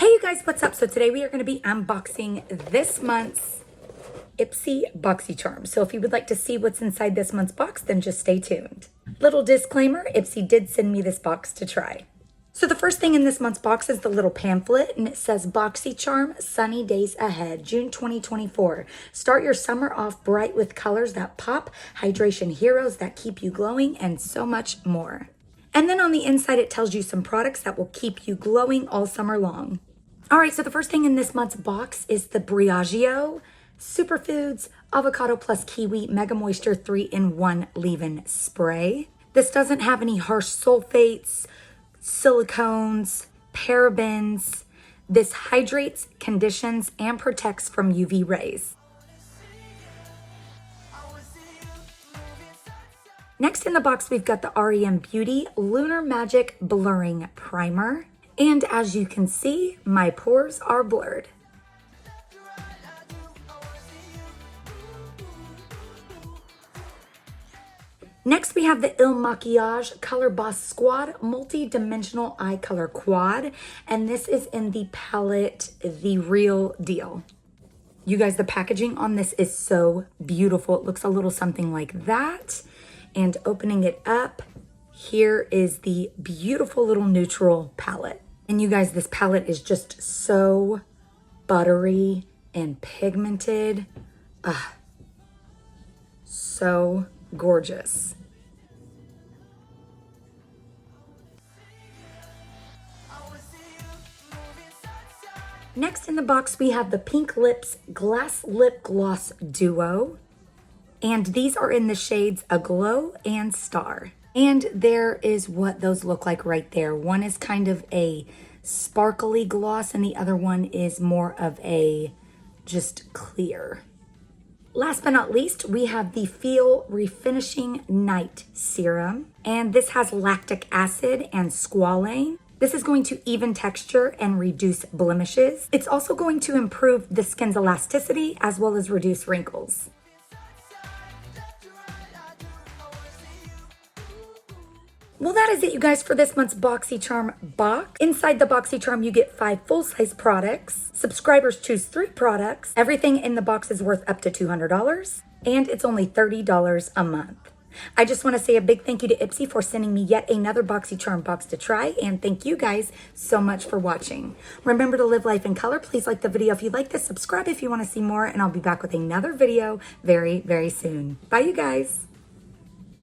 Hey you guys, what's up? So today we are going to be unboxing this month's Ipsy Boxycharm. So if you would like to see what's inside this month's box, then just stay tuned. Little disclaimer, Ipsy did send me this box to try. So the first thing in this month's box is the little pamphlet, and it says Boxycharm Sunny Days Ahead, June 2024. Start your summer off bright with colors that pop, hydration heroes that keep you glowing, and so much more. And then on the inside, it tells you some products that will keep you glowing all summer long. All right, so the first thing in this month's box is the Thebriabeauty Superfoods Avocado Plus Kiwi Mega Moisture 3-in-1 Leave-In Spray. This doesn't have any harsh sulfates, silicones, parabens. This hydrates, conditions, and protects from UV rays. Next in the box, we've got the R.e.m. Beauty Lunar Magic Blurring Primer. And as you can see, my pores are blurred. Next, we have the Il Makiage Color Boss Squad Multi-Dimensional Eye Color Quad. And this is in the palette The Real Deal. You guys, the packaging on this is so beautiful. It looks a little something like that. And opening it up, here is the beautiful little neutral palette. And you guys, this palette is just so buttery and pigmented. So gorgeous. Next in the box, we have the Pink Lips Glass Lip Gloss Duo. And these are in the shades Aglow and Star. And there is what those look like right there. One is kind of a sparkly gloss and the other one is more of a just clear. Last but not least, we have the Feel Refinishing Night Serum. And this has lactic acid and squalane. This is going to even texture and reduce blemishes. It's also going to improve the skin's elasticity as well as reduce wrinkles. Well, that is it, you guys, for this month's Boxycharm box. Inside the Boxycharm, you get 5 full-size products. Subscribers choose 3 products. Everything in the box is worth up to $200, and it's only $30 a month. I just want to say a big thank you to Ipsy for sending me yet another Boxycharm box to try, and thank you guys so much for watching. Remember to live life in color. Please like the video if you like this, subscribe if you want to see more, and I'll be back with another video very, very soon. Bye, you guys.